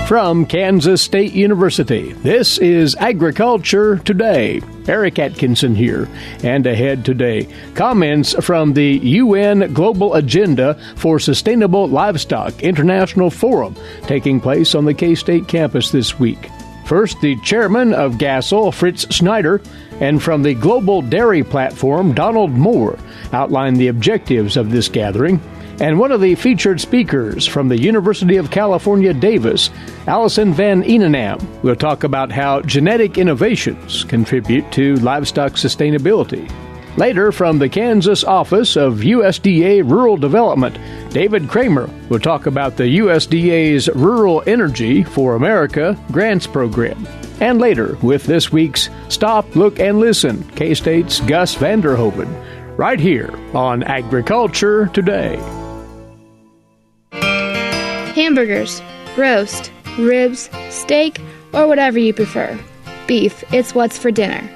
From Kansas State University, this is Agriculture Today. Eric Atkinson here, and ahead today, comments from the UN Global Agenda for Sustainable Livestock International Forum taking place on the K-State campus this week. First, the chairman of GASL, Fritz Schneider, and from the Global Dairy Platform, Donald Moore, outlined the objectives of this gathering. And one of the featured speakers from the University of California, Davis, Alison van Eenennaam, will talk about how genetic innovations contribute to livestock sustainability. Later, from the Kansas office of USDA Rural Development, David Kramer will talk about the USDA's Rural Energy for America grants program. And later, with this week's Stop, Look, and Listen, K-State's Gus Vanderhoven, right here on Agriculture Today. Hamburgers, roast, ribs, steak, or whatever you prefer. Beef, it's what's for dinner.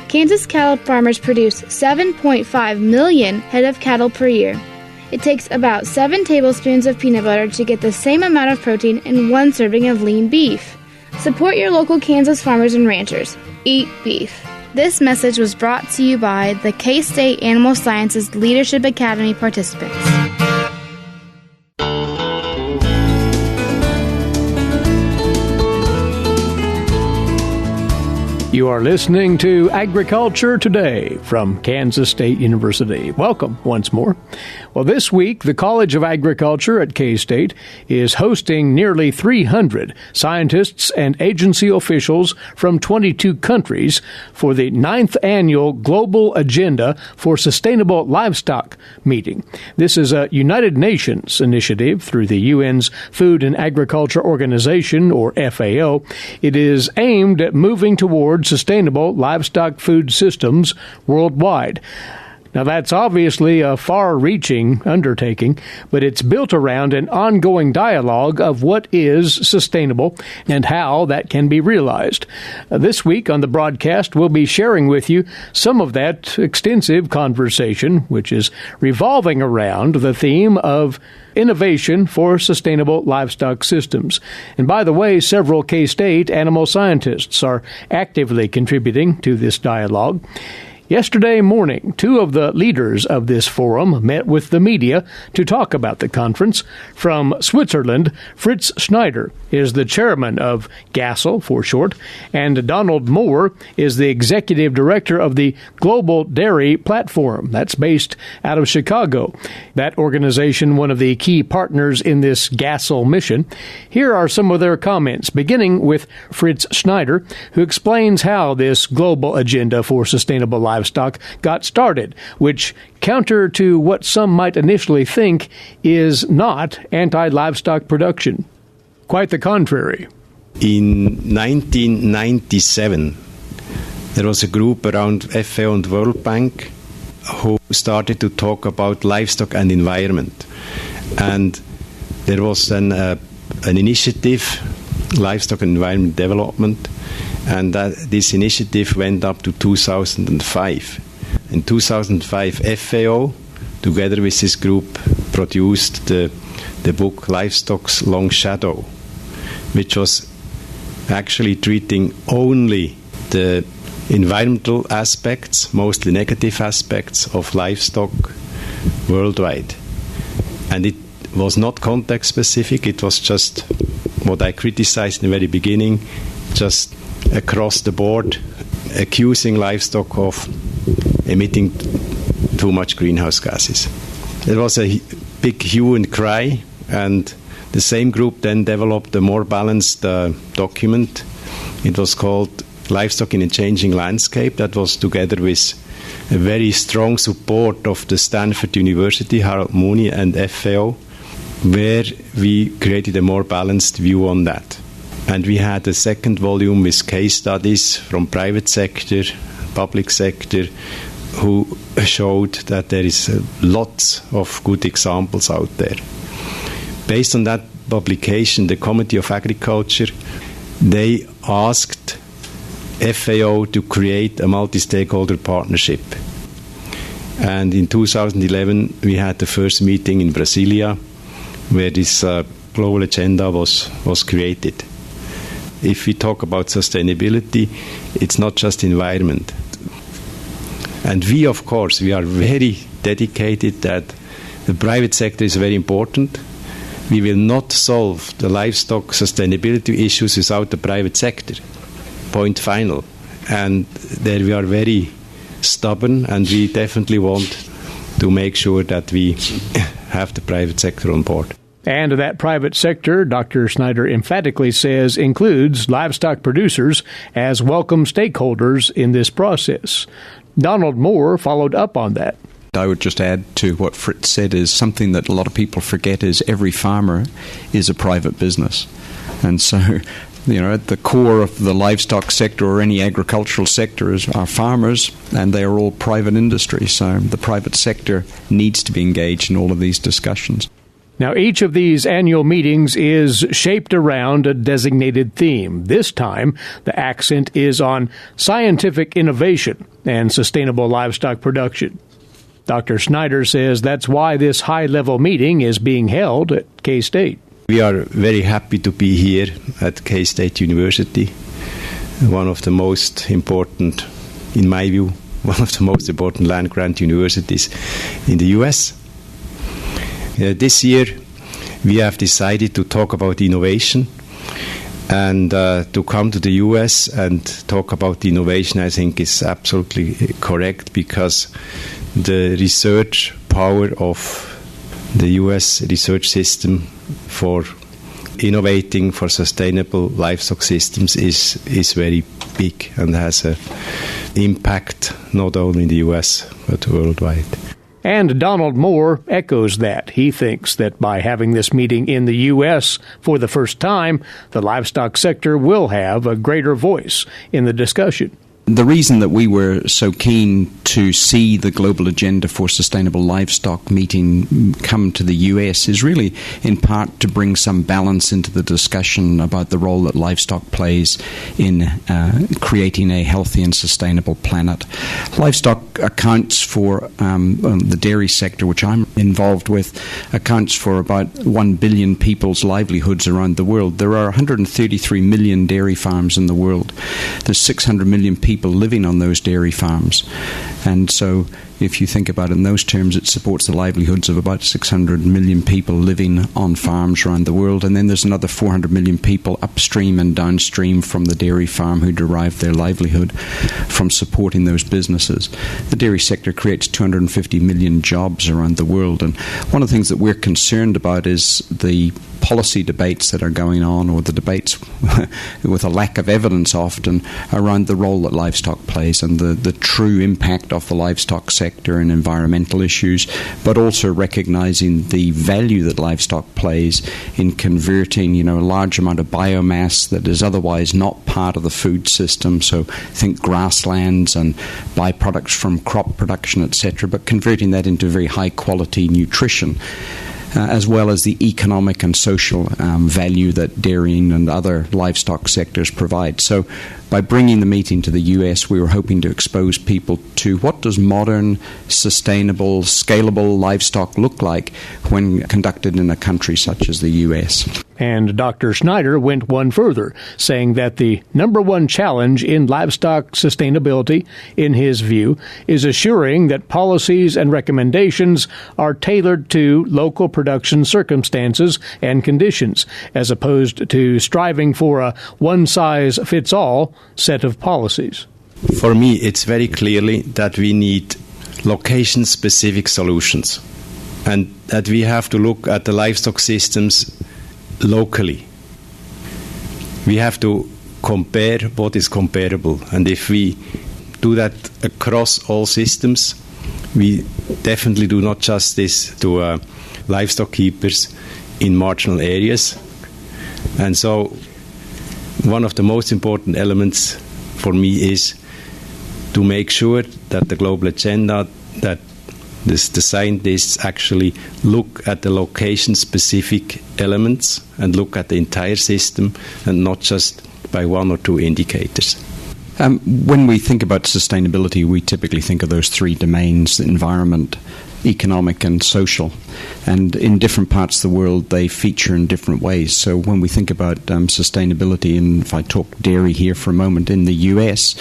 Kansas cattle farmers produce 7.5 million head of cattle per year. It takes about 7 tablespoons of peanut butter to get the same amount of protein in 1 serving of lean beef. Support your local Kansas farmers and ranchers. Eat beef. This message was brought to you by the K-State Animal Sciences Leadership Academy participants. You are listening to Agriculture Today from Kansas State University. Welcome once more. Well, this week, the College of Agriculture at K-State is hosting nearly 300 scientists and agency officials from 22 countries for the 9th Annual Global Agenda for Sustainable Livestock meeting. This is a United Nations initiative through the UN's Food and Agriculture Organization, or FAO. It is aimed at moving towards sustainable livestock food systems worldwide. Now, that's obviously a far-reaching undertaking, but it's built around an ongoing dialogue of what is sustainable and how that can be realized. This week on the broadcast, we'll be sharing with you some of that extensive conversation, which is revolving around the theme of innovation for sustainable livestock systems. And by the way, several K-State animal scientists are actively contributing to this dialogue. Yesterday morning, 2 of the leaders of this forum met with the media to talk about the conference. From Switzerland, Fritz Schneider is the chairman of GASL, for short, and Donald Moore is the executive director of the Global Dairy Platform. That's based out of Chicago. That organization, one of the key partners in this GASL mission. Here are some of their comments, beginning with Fritz Schneider, who explains how this global agenda for sustainable livestock got started, which, counter to what some might initially think, is not anti-livestock production. Quite the contrary. In 1997, there was a group around FAO and World Bank who started to talk about livestock and environment. And there was then an initiative, Livestock and Environment Development, and this initiative went up to 2005. In 2005, FAO, together with this group, produced the book Livestock's Long Shadow, which was actually treating only the environmental aspects, mostly negative aspects of livestock worldwide. And it was not context specific, it was just what I criticized in the very beginning, just across the board, accusing livestock of emitting too much greenhouse gases. There was a big hue and cry, and the same group then developed a more balanced document. It was called Livestock in a Changing Landscape. That was together with a very strong support of the Stanford University, Harold Mooney, and FAO, where we created a more balanced view on that. And we had a second volume with case studies from private sector, public sector, who showed that there is lots of good examples out there. Based on that publication, the Committee of Agriculture, they asked FAO to create a multi-stakeholder partnership. And in 2011, we had the first meeting in Brasilia, where this global agenda was created. if we talk about sustainability, it's not just environment. And we, of course, we are very dedicated that the private sector is very important. We will not solve the livestock sustainability issues without the private sector. Point final. And there we are very stubborn, and we definitely want to make sure that we have the private sector on board. And that private sector, Dr. Schneider emphatically says, includes livestock producers as welcome stakeholders in this process. Donald Moore followed up on that. I would just add to what Fritz said is something that a lot of people forget is every farmer is a private business. And so, at the core of the livestock sector or any agricultural sector are farmers, and they are all private industry. So the private sector needs to be engaged in all of these discussions. Now, each of these annual meetings is shaped around a designated theme. This time, the accent is on scientific innovation and sustainable livestock production. Dr. Schneider says that's why this high-level meeting is being held at K-State. We are very happy to be here at K-State University, one of the most important, in my view, one of the most important land-grant universities in the U.S. This year, we have decided to talk about innovation, and to come to the U.S. and talk about innovation, I think, is absolutely correct, because the research power of the U.S. research system for innovating for sustainable livestock systems is very big and has an impact not only in the U.S. but worldwide. And Donald Moore echoes that. He thinks that by having this meeting in the U.S. for the first time, the livestock sector will have a greater voice in the discussion. The reason that we were so keen to see the global agenda for sustainable livestock meeting come to the US is really in part to bring some balance into the discussion about the role that livestock plays in creating a healthy and sustainable planet. Livestock accounts for the dairy sector, which I'm involved with, accounts for about 1 billion people's livelihoods around the world. There are 133 million dairy farms in the world. There's 600 million people living on those dairy farms. And so if you think about it in those terms, it supports the livelihoods of about 600 million people living on farms around the world. And then there's another 400 million people upstream and downstream from the dairy farm who derive their livelihood from supporting those businesses. The dairy sector creates 250 million jobs around the world. And one of the things that we're concerned about is the policy debates that are going on, or the debates with a lack of evidence often around the role that livestock plays and the true impact of the livestock sector and environmental issues, but also recognizing the value that livestock plays in converting, a large amount of biomass that is otherwise not part of the food system. So think grasslands and byproducts from crop production, etc., but converting that into very high quality nutrition. As well as the economic and social value that dairying and other livestock sectors provide. So by bringing the meeting to the US, we were hoping to expose people to what does modern, sustainable, scalable livestock look like when conducted in a country such as the US. And Dr. Schneider went one further, saying that the number one challenge in livestock sustainability, in his view, is assuring that policies and recommendations are tailored to local production circumstances and conditions, as opposed to striving for a one-size-fits-all set of policies. For me, it's very clearly that we need location-specific solutions, and that we have to look at the livestock systems locally. We have to compare what is comparable, and if we do that across all systems, we definitely do not justice to livestock keepers in marginal areas. And so one of the most important elements for me is to make sure that the global agenda, that the scientists actually look at the location-specific elements and look at the entire system and not just by one or two indicators. When we think about sustainability, we typically think of those three domains: environment, economic and social. And in different parts of the world, they feature in different ways. So when we think about sustainability, and if I talk dairy here for a moment, in the US,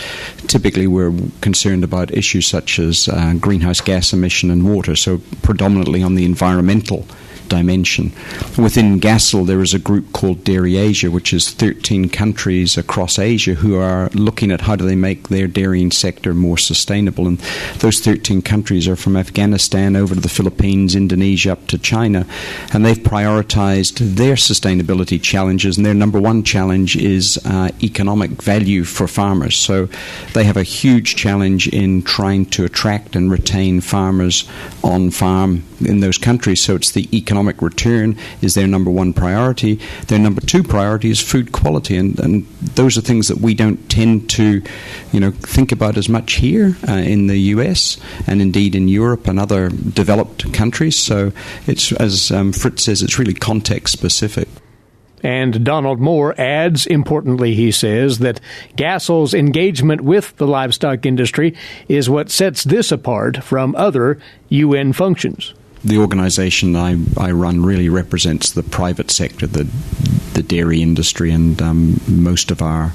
typically we're concerned about issues such as greenhouse gas emission and water, so predominantly on the environmental dimension. Within GASL, there is a group called Dairy Asia, which is 13 countries across Asia who are looking at how do they make their dairying sector more sustainable. And those 13 countries are from Afghanistan over to the Philippines, Indonesia, up to China. And they've prioritized their sustainability challenges, and their number one challenge is economic value for farmers. So they have a huge challenge in trying to attract and retain farmers on farm in those countries. So it's the economic return is their number one priority. Their number two priority is food quality, and those are things that we don't tend to, think about as much here in the US and indeed in Europe and other developed countries. So it's, as Fritz says, it's really context specific. And Donald Moore adds, importantly, he says, that GASL's engagement with the livestock industry is what sets this apart from other UN functions. The organization I run really represents the private sector, the dairy industry, and most of our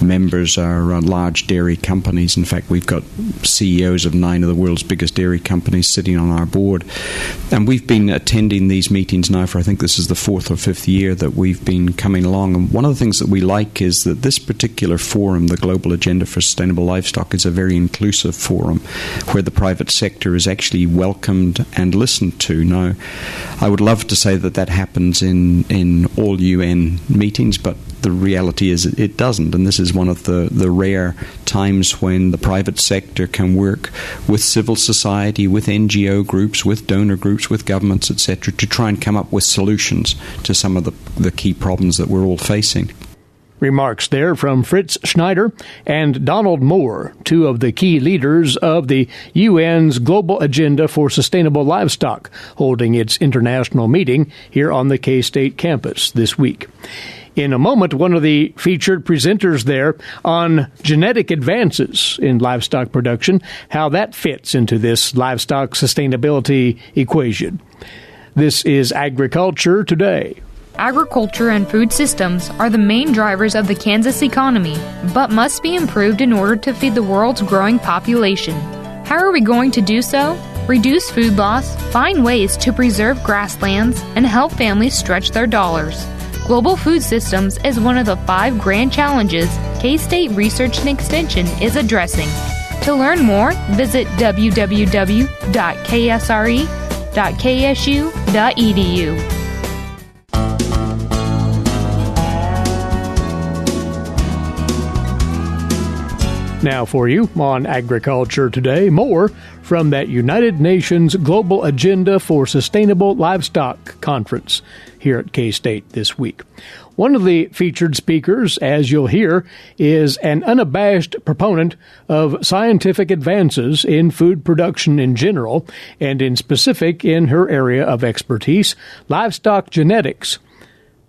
members are large dairy companies. In fact, we've got CEOs of 9 of the world's biggest dairy companies sitting on our board. And we've been attending these meetings now for, I think this is the 4th or 5th year that we've been coming along. And one of the things that we like is that this particular forum, the Global Agenda for Sustainable Livestock, is a very inclusive forum where the private sector is actually welcomed and listened to. Now, I would love to say that happens in all UN meetings, but the reality is it doesn't, and this is one of the rare times when the private sector can work with civil society, with NGO groups, with donor groups, with governments, etc., to try and come up with solutions to some of the key problems that we're all facing. Remarks there from Fritz Schneider and Donald Moore, 2 of the key leaders of the UN's Global Agenda for Sustainable Livestock, holding its international meeting here on the K-State campus this week. In a moment, one of the featured presenters there on genetic advances in livestock production, how that fits into this livestock sustainability equation. This is Agriculture Today. Agriculture and food systems are the main drivers of the Kansas economy, but must be improved in order to feed the world's growing population. How are we going to do so? Reduce food loss, find ways to preserve grasslands, and help families stretch their dollars. Global food systems is one of the 5 grand challenges K-State Research and Extension is addressing. To learn more, visit www.ksre.ksu.edu. Now for you on Agriculture Today, more from that United Nations Global Agenda for Sustainable Livestock Conference here at K-State this week. One of the featured speakers, as you'll hear, is an unabashed proponent of scientific advances in food production in general, and in specific in her area of expertise, livestock genetics.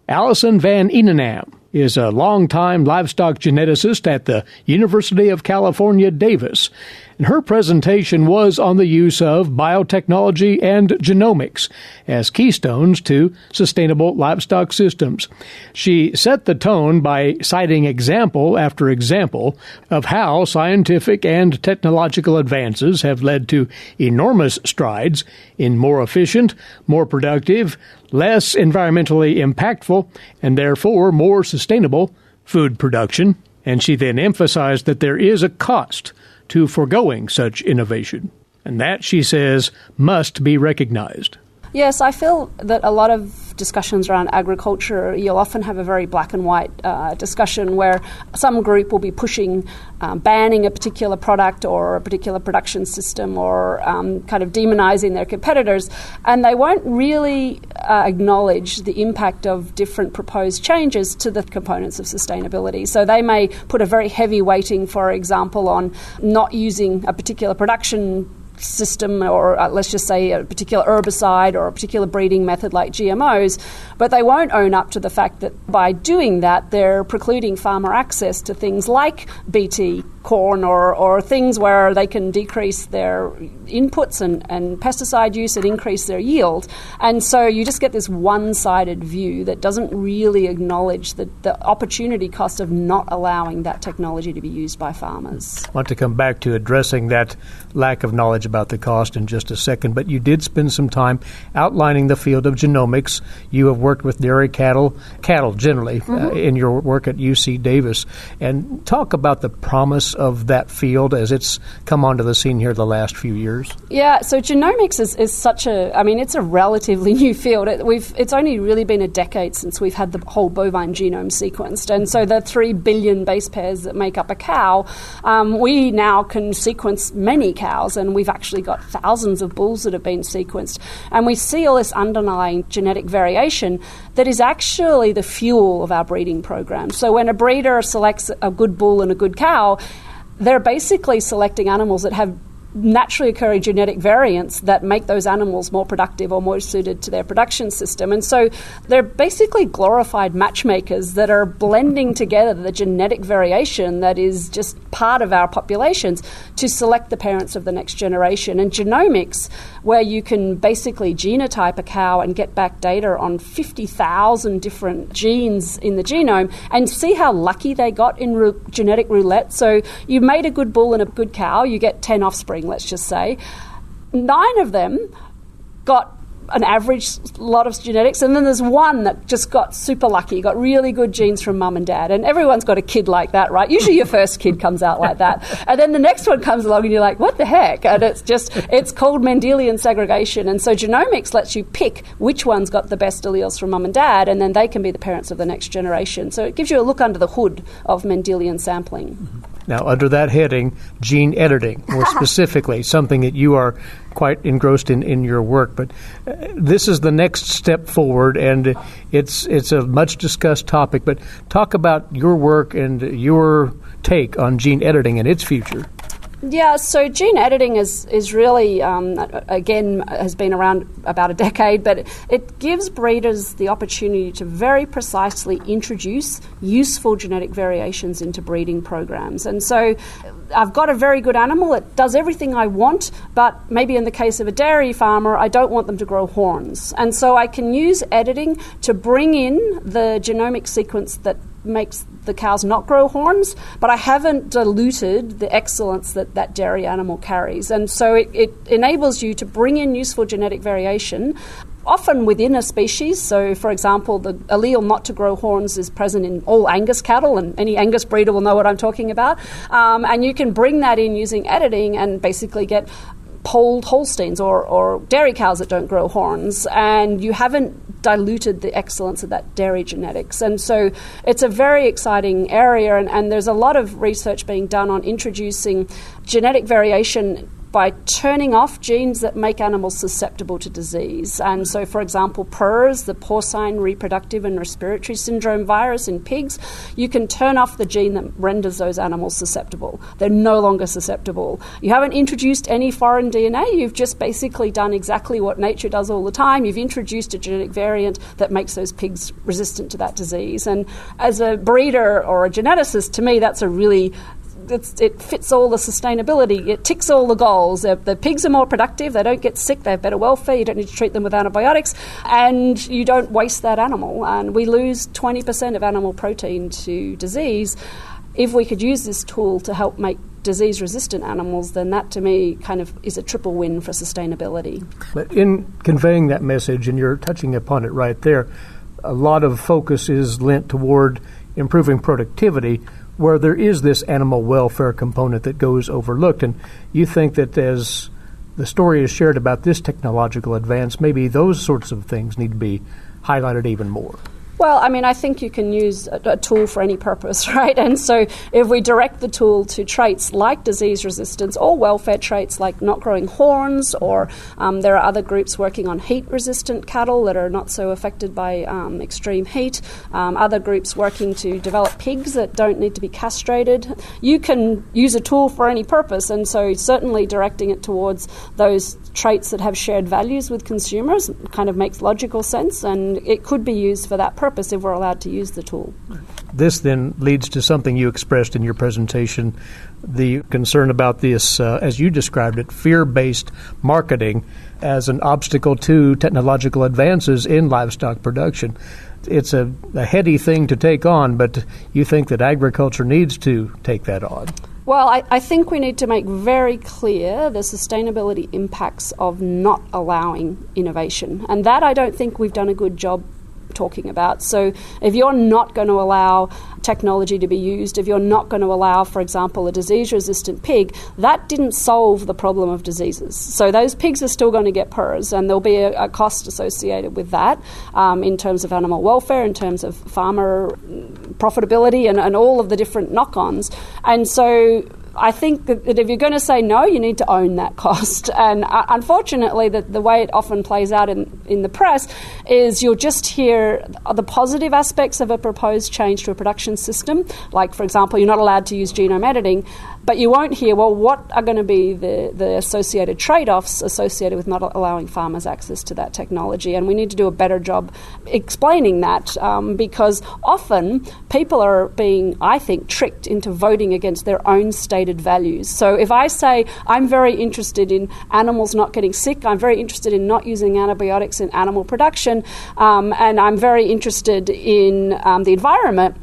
Alison van Eenennaam is a longtime livestock geneticist at the University of California, Davis. And her presentation was on the use of biotechnology and genomics as keystones to sustainable livestock systems. She set the tone by citing example after example of how scientific and technological advances have led to enormous strides in more efficient, more productive, less environmentally impactful, and therefore more sustainable food production. And she then emphasized that there is a cost to foregoing such innovation, and that, she says, must be recognized. Yes, I feel that a lot of discussions around agriculture, you'll often have a very black and white discussion where some group will be pushing banning a particular product or a particular production system or kind of demonizing their competitors, and they won't really acknowledge the impact of different proposed changes to the components of sustainability. So they may put a very heavy weighting, for example, on not using a particular production system or let's just say a particular herbicide or a particular breeding method like GMOs, but they won't own up to the fact that by doing that they're precluding farmer access to things like BT corn or things where they can decrease their inputs and pesticide use and increase their yield. And so you just get this one-sided view that doesn't really acknowledge the opportunity cost of not allowing that technology to be used by farmers. I want to come back to addressing that lack of knowledge about the cost in just a second, but you did spend some time outlining the field of genomics. You have worked with dairy cattle generally, in your work at UC Davis. And talk about the promise of that field as it's come onto the scene here the last few years. Yeah, so genomics is such it's a relatively new field. It's only really been a decade since we've had the whole bovine genome sequenced. And so the 3 billion base pairs that make up a cow, we now can sequence many cows, and we've actually got thousands of bulls that have been sequenced. And we see all this underlying genetic variation that is actually the fuel of our breeding program. So when a breeder selects a good bull and a good cow, they're basically selecting animals that have naturally occurring genetic variants that make those animals more productive or more suited to their production system. And so they're basically glorified matchmakers that are blending together the genetic variation that is just part of our populations to select the parents of the next generation. And genomics, where you can basically genotype a cow and get back data on 50,000 different genes in the genome and see how lucky they got in genetic roulette. So you made a good bull and a good cow, you get 10 offspring, let's just say. 9 of them got an average lot of genetics, and then there's one that just got super lucky, got really good genes from mum and dad. And everyone's got a kid like that, right? Usually your first kid comes out like that. And then the next one comes along and you're like, what the heck? And it's called Mendelian segregation. And so genomics lets you pick which one's got the best alleles from mum and dad, and then they can be the parents of the next generation. So it gives you a look under the hood of Mendelian sampling. Now, under that heading, gene editing, more specifically, something that you are quite engrossed in your work. But this is the next step forward, and it's a much-discussed topic. But talk about your work and your take on gene editing and its future. Yeah, so gene editing is really, again, has been around about a decade, but it gives breeders the opportunity to very precisely introduce useful genetic variations into breeding programs. And so I've got a very good animal, it does everything I want, but maybe in the case of a dairy farmer, I don't want them to grow horns. And so I can use editing to bring in the genomic sequence that makes the cows not grow horns, but I haven't diluted the excellence that dairy animal carries. And so it enables you to bring in useful genetic variation, often within a species. So, for example, the allele not to grow horns is present in all Angus cattle, and any Angus breeder will know what I'm talking about. And you can bring that in using editing and basically get polled Holsteins or dairy cows that don't grow horns, and you haven't diluted the excellence of that dairy genetics. And so it's a very exciting area, and there's a lot of research being done on introducing genetic variation by turning off genes that make animals susceptible to disease. And so, for example, PRRS, the porcine reproductive and respiratory syndrome virus in pigs, you can turn off the gene that renders those animals susceptible. They're no longer susceptible. You haven't introduced any foreign DNA. You've just basically done exactly what nature does all the time. You've introduced a genetic variant that makes those pigs resistant to that disease. And as a breeder or a geneticist, to me, that's a really it fits all the sustainability. It ticks all the goals. The pigs are more productive. They don't get sick. They have better welfare. You don't need to treat them with antibiotics. And you don't waste that animal. And we lose 20% of animal protein to disease. If we could use this tool to help make disease-resistant animals, then that, to me, kind of is a triple win for sustainability. But in conveying that message, and you're touching upon it right there, a lot of focus is lent toward improving productivity, where there is this animal welfare component that goes overlooked. And you think that as the story is shared about this technological advance, maybe those sorts of things need to be highlighted even more. Well, I mean, I think you can use a tool for any purpose, right? And so if we direct the tool to traits like disease resistance or welfare traits like not growing horns, or there are other groups working on heat-resistant cattle that are not so affected by extreme heat, other groups working to develop pigs that don't need to be castrated. You can use a tool for any purpose, and so certainly directing it towards those traits that have shared values with consumers kind of makes logical sense, and it could be used for that purpose. purpose if we're allowed to use the tool. This then leads to something you expressed in your presentation, the concern about this, as you described it, fear-based marketing as an obstacle to technological advances in livestock production. It's a heady thing to take on, but you think that agriculture needs to take that on. Well, I think we need to make very clear the sustainability impacts of not allowing innovation. And that I don't think we've done a good job talking about. So if you're not going to allow technology to be used, if you're not going to allow, for example, a disease-resistant pig, that didn't solve the problem of diseases. So those pigs are still going to get PRRS, and there'll be a cost associated with that in terms of animal welfare, in terms of farmer profitability, and all of the different knock-ons. And so I think that if you're going to say no, you need to own that cost. And unfortunately, the way it often plays out in the press is you'll just hear the positive aspects of a proposed change to a production system. Like, for example, you're not allowed to use genome editing, but you won't hear, well, what are going to be the associated trade-offs associated with not allowing farmers access to that technology. And we need to do a better job explaining that because often people are being, I think, tricked into voting against their own stated values. So if I say I'm very interested in animals not getting sick, I'm very interested in not using antibiotics in animal production, and I'm very interested in the environment,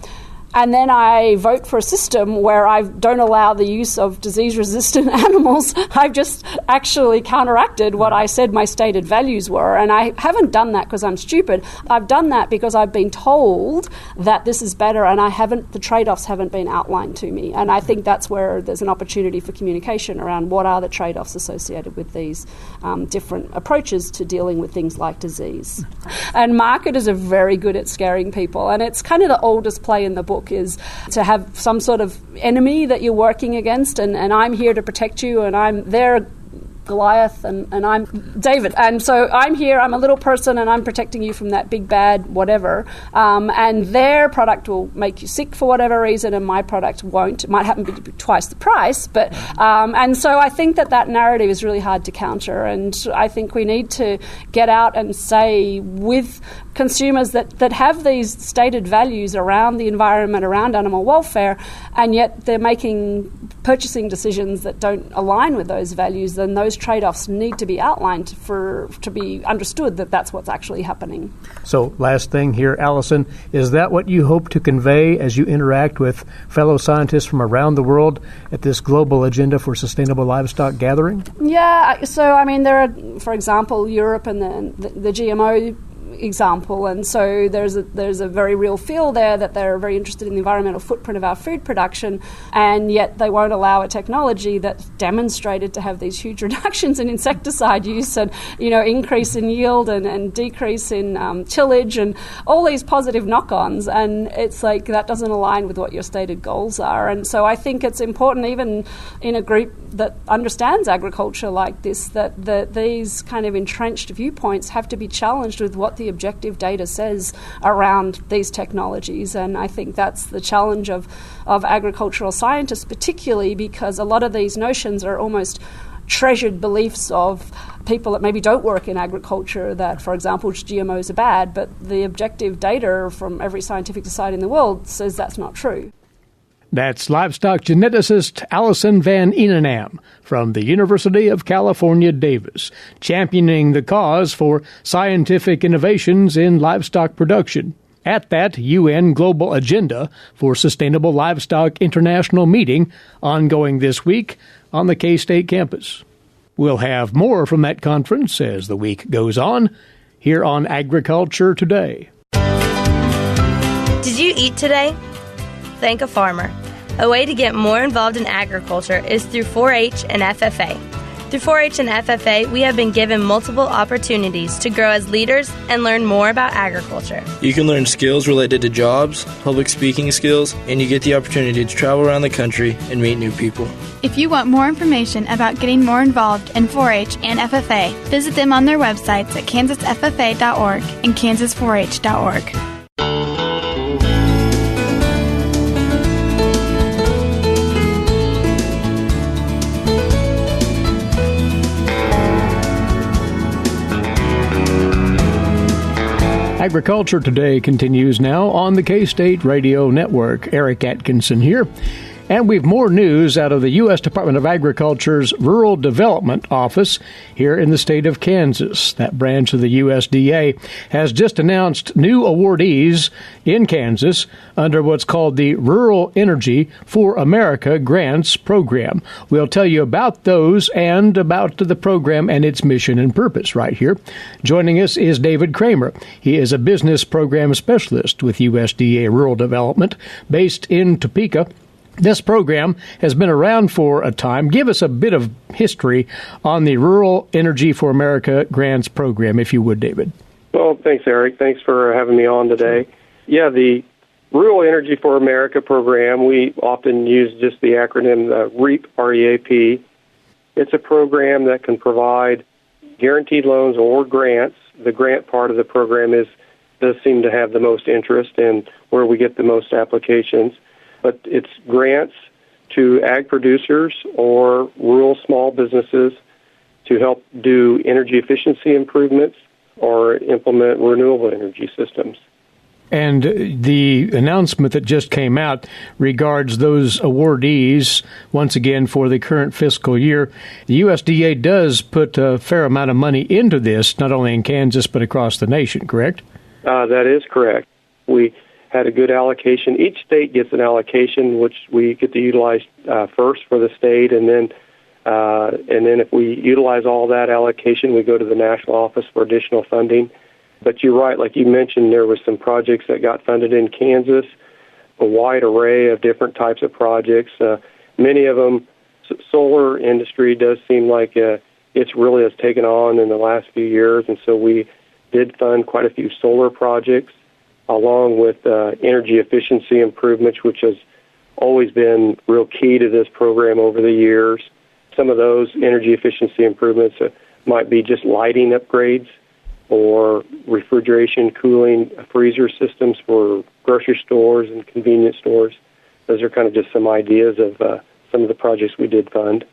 and then I vote for a system where I don't allow the use of disease-resistant animals, I've just actually counteracted what I said my stated values were. And I haven't done that because I'm stupid. I've done that because I've been told that this is better, and the trade-offs haven't been outlined to me. And I think that's where there's an opportunity for communication around what are the trade-offs associated with these different approaches to dealing with things like disease. And marketers are very good at scaring people. And it's kind of the oldest play in the book, is to have some sort of enemy that you're working against, and I'm here to protect you, and I'm there, Goliath, and I'm David. And so I'm here, I'm a little person, and I'm protecting you from that big bad whatever. And their product will make you sick for whatever reason, and my product won't. It might happen to be twice the price. But and so I think that narrative is really hard to counter. And I think we need to get out and say with consumers that have these stated values around the environment, around animal welfare, and yet they're making purchasing decisions that don't align with those values, then those trade-offs need to be outlined to be understood that that's what's actually happening. So last thing here, Alison, is that what you hope to convey as you interact with fellow scientists from around the world at this global agenda for sustainable livestock gathering? Yeah, so I mean there are, for example, Europe and the GMO example, and so there's a very real feel there that they're very interested in the environmental footprint of our food production, and yet they won't allow a technology that's demonstrated to have these huge reductions in insecticide use and increase in yield and decrease in tillage and all these positive knock-ons, and it's like that doesn't align with what your stated goals are. And so I think it's important, even in a group that understands agriculture like this, that these kind of entrenched viewpoints have to be challenged with what the objective data says around these technologies. And I think that's the challenge of agricultural scientists, particularly because a lot of these notions are almost treasured beliefs of people that maybe don't work in agriculture, that, for example, GMOs are bad, but the objective data from every scientific society in the world says that's not true. That's livestock geneticist Alison van Eenennaam from the University of California, Davis, championing the cause for scientific innovations in livestock production at that UN Global Agenda for Sustainable Livestock International meeting ongoing this week on the K-State campus. We'll have more from that conference as the week goes on here on Agriculture Today. Did you eat today? Thank a farmer. A way to get more involved in agriculture is through 4-H and FFA. Through 4-H and FFA, we have been given multiple opportunities to grow as leaders and learn more about agriculture. You can learn skills related to jobs, public speaking skills, and you get the opportunity to travel around the country and meet new people. If you want more information about getting more involved in 4-H and FFA, visit them on their websites at kansasffa.org and kansas4h.org. Agriculture Today continues now on the K-State Radio Network. Eric Atkinson here. And we've more news out of the U.S. Department of Agriculture's Rural Development Office here in the state of Kansas. That branch of the USDA has just announced new awardees in Kansas under what's called the Rural Energy for America Grants Program. We'll tell you about those and about the program and its mission and purpose right here. Joining us is David Kramer. He is a business program specialist with USDA Rural Development based in Topeka. This program has been around for a time. Give us a bit of history on the Rural Energy for America Grants Program, if you would, David. Well, thanks, Eric. Thanks for having me on today. Yeah, the Rural Energy for America program, we often use just the acronym REAP, R-E-A-P. It's a program that can provide guaranteed loans or grants. The grant part of the program does seem to have the most interest and where we get the most applications. But it's grants to ag producers or rural small businesses to help do energy efficiency improvements or implement renewable energy systems. And the announcement that just came out regards those awardees, once again, for the current fiscal year. The USDA does put a fair amount of money into this, not only in Kansas, but across the nation, correct? That is correct. We had a good allocation. Each state gets an allocation, which we get to utilize first for the state, and then if we utilize all that allocation, we go to the national office for additional funding. But you're right, like you mentioned, there were some projects that got funded in Kansas, a wide array of different types of projects. Many of them, solar industry does seem like it's really has taken on in the last few years, and so we did fund quite a few solar projects, along with energy efficiency improvements, which has always been real key to this program over the years. Some of those energy efficiency improvements might be just lighting upgrades or refrigeration, cooling, freezer systems for grocery stores and convenience stores. Those are kind of just some ideas of some of the projects we did fund.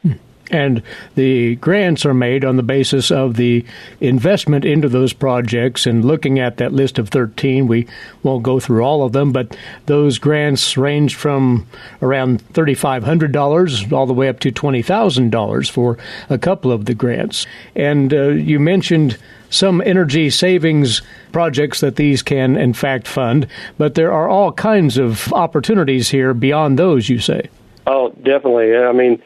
And the grants are made on the basis of the investment into those projects. And looking at that list of 13, we won't go through all of them, but those grants range from around $3,500 all the way up to $20,000 for a couple of the grants. And you mentioned some energy savings projects that these can, in fact, fund, but there are all kinds of opportunities here beyond those, you say. Oh, definitely. I mean,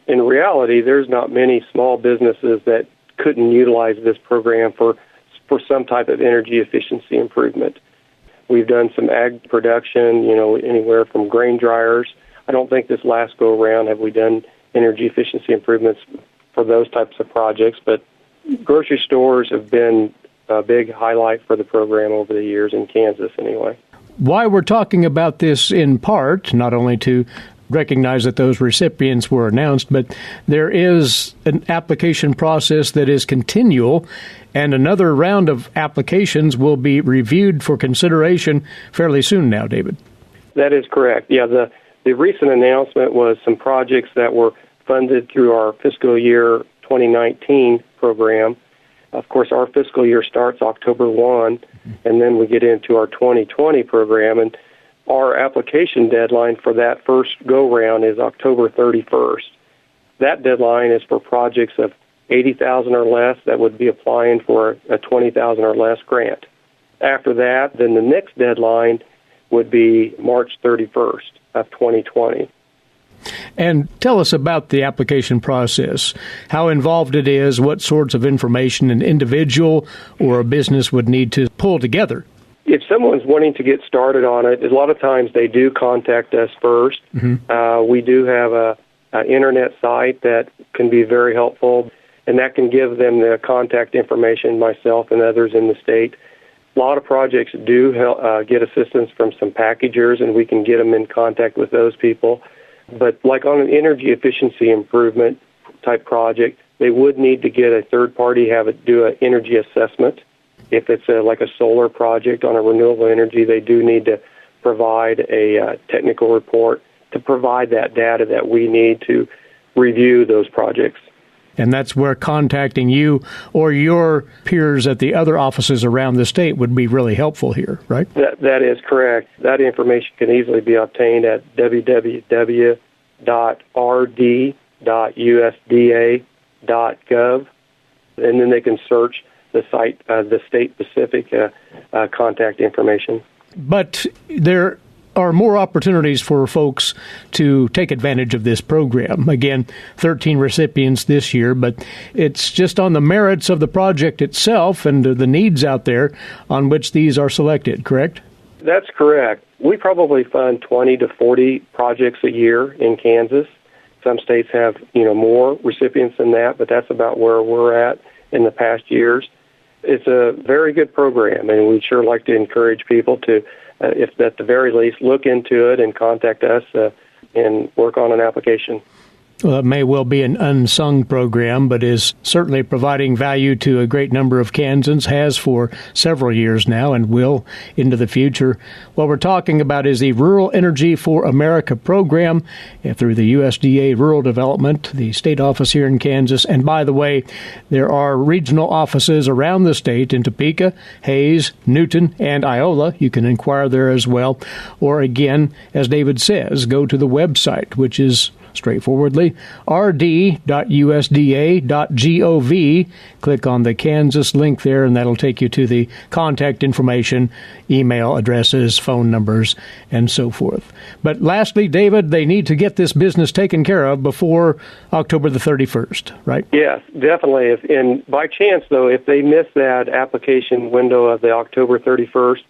in reality, there's not many small businesses that couldn't utilize this program for some type of energy efficiency improvement. We've done some ag production, anywhere from grain dryers. I don't think this last go-around have we done energy efficiency improvements for those types of projects, but grocery stores have been a big highlight for the program over the years in Kansas anyway. Why we're talking about this in part, not only to recognize that those recipients were announced, but there is an application process that is continual, and another round of applications will be reviewed for consideration fairly soon now, David. That is correct. Yeah, the recent announcement was some projects that were funded through our fiscal year 2019 program. Of course, our fiscal year starts October 1, and then we get into our 2020 program, and our application deadline for that first go-round is October 31st. That deadline is for projects of $80,000 or less that would be applying for a $20,000 or less grant. After that, then the next deadline would be March 31st of 2020. And tell us about the application process, how involved it is, what sorts of information an individual or a business would need to pull together. If someone's wanting to get started on it, a lot of times they do contact us first. Mm-hmm. We do have an internet site that can be very helpful, and that can give them the contact information, myself and others in the state. A lot of projects do get assistance from some packagers, and we can get them in contact with those people. But like on an energy efficiency improvement type project, they would need to get a third party, have it do an energy assessment. If it's like a solar project on a renewable energy, they do need to provide a technical report to provide that data that we need to review those projects. And that's where contacting you or your peers at the other offices around the state would be really helpful here, right? That is correct. That information can easily be obtained at www.rd.usda.gov, and then they can search the site, the state-specific contact information. But there are more opportunities for folks to take advantage of this program. Again, 13 recipients this year, but it's just on the merits of the project itself and the needs out there on which these are selected, correct? That's correct. We probably fund 20 to 40 projects a year in Kansas. Some states have, more recipients than that, but that's about where we're at in the past years. It's a very good program, and we'd sure like to encourage people to, if at the very least, look into it and contact us and work on an application. Well, it may well be an unsung program, but is certainly providing value to a great number of Kansans, has for several years now and will into the future. What we're talking about is the Rural Energy for America program through the USDA Rural Development, the state office here in Kansas. And by the way, there are regional offices around the state in Topeka, Hays, Newton, and Iola. You can inquire there as well. Or again, as David says, go to the website, which is straightforwardly rd.usda.gov. Click on the Kansas link there, and that'll take you to the contact information, email addresses, phone numbers, and so forth. But lastly, David, they need to get this business taken care of before October the 31st, right? Yes, definitely. And by chance, though, if they miss that application window of the October 31st,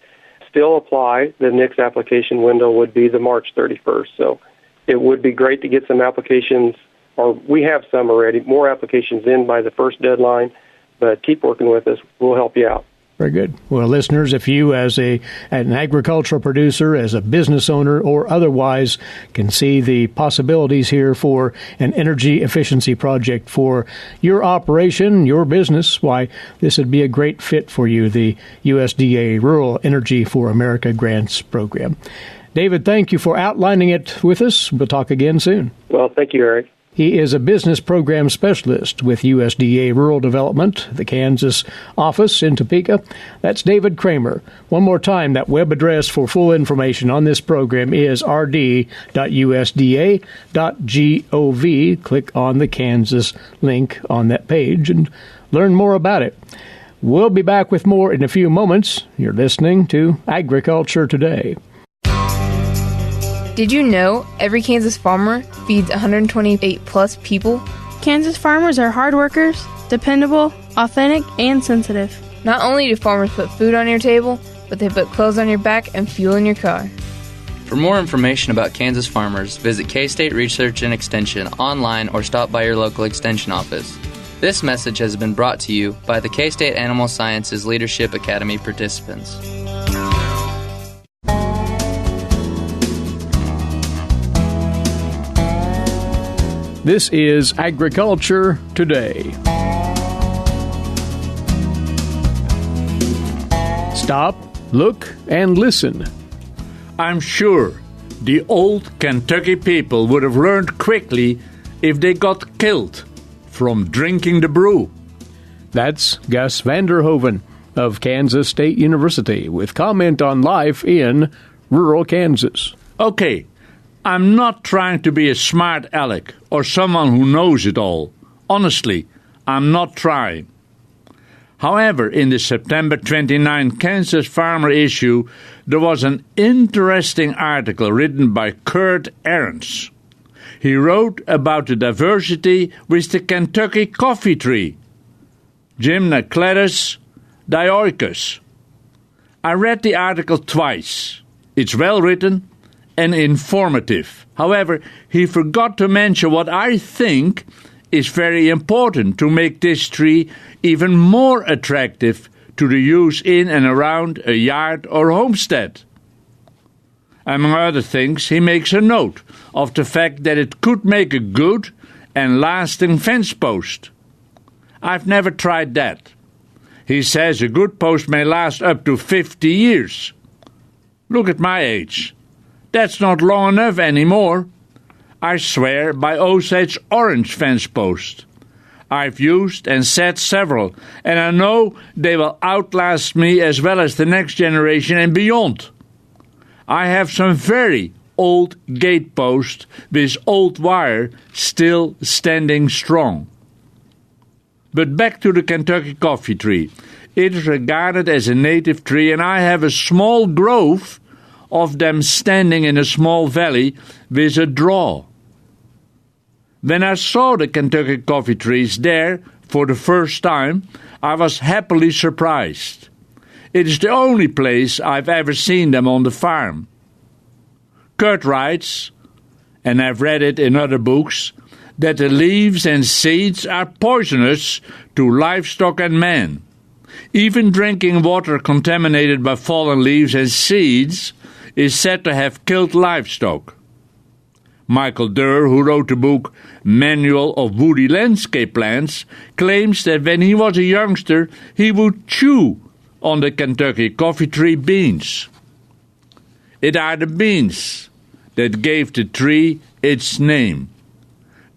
still apply. The next application window would be the March 31st. So it would be great to get some applications, or we have some already, more applications in by the first deadline, but keep working with us. We'll help you out. Very good. Well, listeners, if you as an agricultural producer, as a business owner, or otherwise can see the possibilities here for an energy efficiency project for your operation, your business, why, this would be a great fit for you, the USDA Rural Energy for America Grants Program. David, thank you for outlining it with us. We'll talk again soon. Well, thank you, Eric. He is a business program specialist with USDA Rural Development, the Kansas office in Topeka. That's David Kramer. One more time, that web address for full information on this program is rd.usda.gov. Click on the Kansas link on that page and learn more about it. We'll be back with more in a few moments. You're listening to Agriculture Today. Did you know every Kansas farmer feeds 128-plus people? Kansas farmers are hard workers, dependable, authentic, and sensitive. Not only do farmers put food on your table, but they put clothes on your back and fuel in your car. For more information about Kansas farmers, visit K-State Research and Extension online or stop by your local Extension office. This message has been brought to you by the K-State Animal Sciences Leadership Academy participants. This is Agriculture Today. Stop, look, and listen. I'm sure the old Kentucky people would have learned quickly if they got killed from drinking the brew. That's Gus Vanderhoven of Kansas State University with comment on life in rural Kansas. Okay. I'm not trying to be a smart aleck or someone who knows it all. Honestly, I'm not trying. However, in the September 29 Kansas Farmer issue, there was an interesting article written by Kurt Ahrens. He wrote about the diversity with the Kentucky coffee tree, Gymnocladus dioicus. I read the article twice. It's well written and informative. However, he forgot to mention what I think is very important to make this tree even more attractive to the use in and around a yard or homestead. Among other things, he makes a note of the fact that it could make a good and lasting fence post. I've never tried that. He says a good post may last up to 50 years. Look at my age. That's not long enough anymore. I swear by Osage's orange fence post. I've used and set several, and I know they will outlast me as well as the next generation and beyond. I have some very old gate posts with old wire still standing strong. But back to the Kentucky coffee tree. It is regarded as a native tree, and I have a small grove of them standing in a small valley with a draw. When I saw the Kentucky coffee trees there for the first time, I was happily surprised. It is the only place I've ever seen them on the farm. Kurt writes, and I've read it in other books, that the leaves and seeds are poisonous to livestock and man. Even drinking water contaminated by fallen leaves and seeds is said to have killed livestock. Michael Durr, who wrote the book Manual of Woody Landscape Plants, claims that when he was a youngster, he would chew on the Kentucky coffee tree beans. It are the beans that gave the tree its name.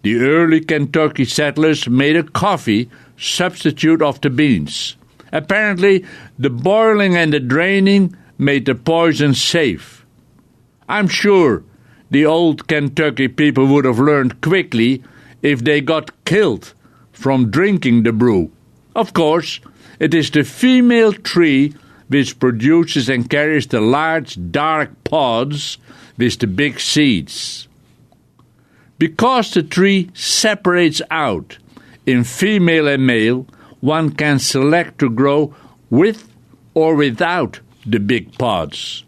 The early Kentucky settlers made a coffee substitute of the beans. Apparently, the boiling and the draining made the poison safe. I'm sure the old Kentucky people would have learned quickly if they got killed from drinking the brew. Of course, it is the female tree which produces and carries the large dark pods with the big seeds. Because the tree separates out in female and male, one can select to grow with or without the big pods.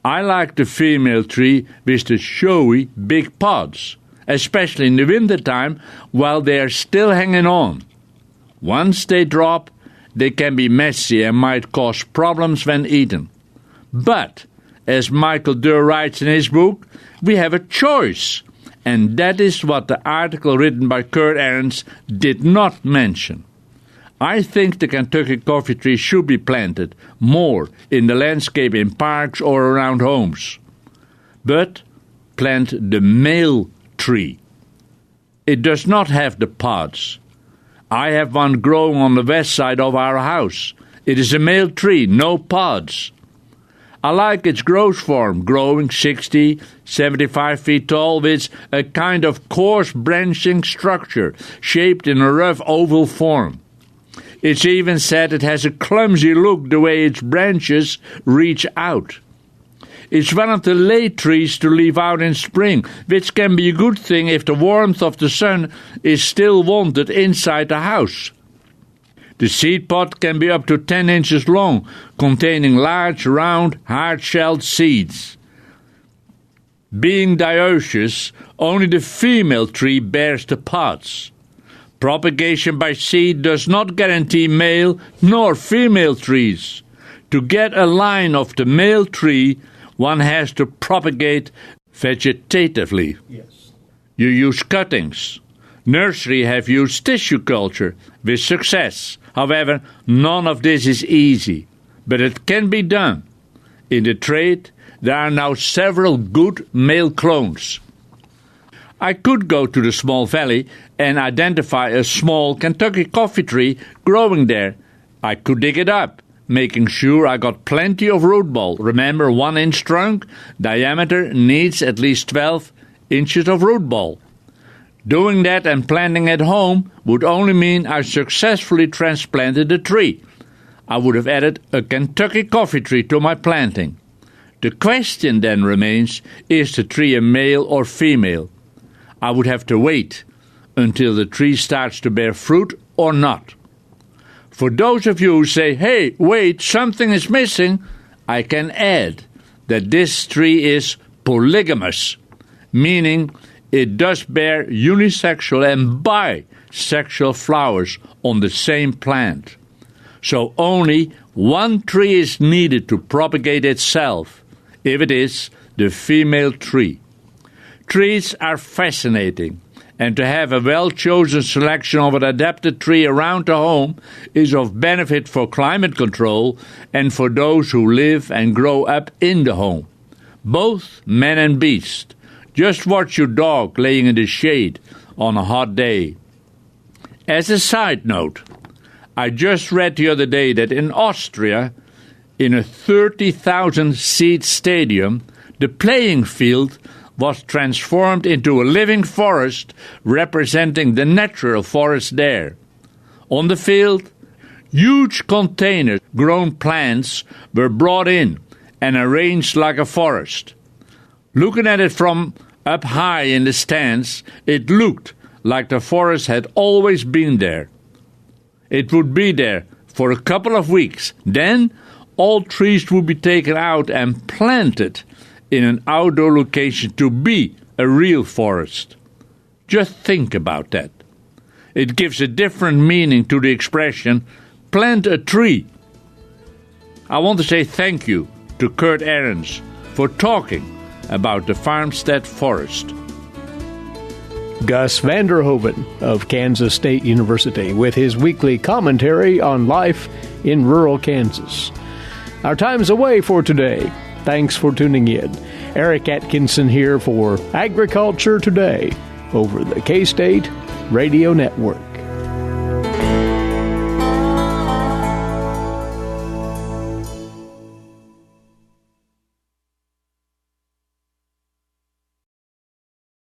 I like the female tree with the showy big pods, especially in the wintertime while they are still hanging on. Once they drop, they can be messy and might cause problems when eaten. But, as Michael Durr writes in his book, we have a choice, and that is what the article written by Kurt Ahrens did not mention. I think the Kentucky coffee tree should be planted more in the landscape in parks or around homes. But plant the male tree. It does not have the pods. I have one growing on the west side of our house. It is a male tree, no pods. I like its growth form, growing 60, 75 feet tall with a kind of coarse branching structure shaped in a rough oval form. It's even said it has a clumsy look the way its branches reach out. It's one of the late trees to leave out in spring, which can be a good thing if the warmth of the sun is still wanted inside the house. The seed pod can be up to 10 inches long, containing large, round, hard-shelled seeds. Being dioecious, only the female tree bears the pods. Propagation by seed does not guarantee male nor female trees. To get a line of the male tree, one has to propagate vegetatively. Yes. You use cuttings. Nursery have used tissue culture with success. However, none of this is easy, but it can be done. In the trade, there are now several good male clones. I could go to the small valley and identify a small Kentucky coffee tree growing there. I could dig it up, making sure I got plenty of root ball. Remember, 1-inch trunk, diameter needs at least 12 inches of root ball. Doing that and planting at home would only mean I successfully transplanted the tree. I would have added a Kentucky coffee tree to my planting. The question then remains, is the tree a male or female? I would have to wait until the tree starts to bear fruit or not. For those of you who say, hey, wait, something is missing, I can add that this tree is polygamous, meaning it does bear unisexual and bisexual flowers on the same plant. So only one tree is needed to propagate itself, if it is the female tree. Trees are fascinating, and to have a well-chosen selection of an adapted tree around the home is of benefit for climate control and for those who live and grow up in the home, both man and beast. Just watch your dog laying in the shade on a hot day. As a side note, I just read the other day that in Austria, in a 30,000-seat stadium, the playing field was transformed into a living forest representing the natural forest there. On the field, huge containers, grown plants were brought in and arranged like a forest. Looking at it from up high in the stands, it looked like the forest had always been there. It would be there for a couple of weeks. Then all trees would be taken out and planted in an outdoor location to be a real forest. Just think about that. It gives a different meaning to the expression, plant a tree. I want to say thank you to Kurt Ahrens for talking about the farmstead forest. Gus van der Hoeven of Kansas State University with his weekly commentary on life in rural Kansas. Our time's away for today. Thanks for tuning in. Eric Atkinson here for Agriculture Today over the K-State Radio Network.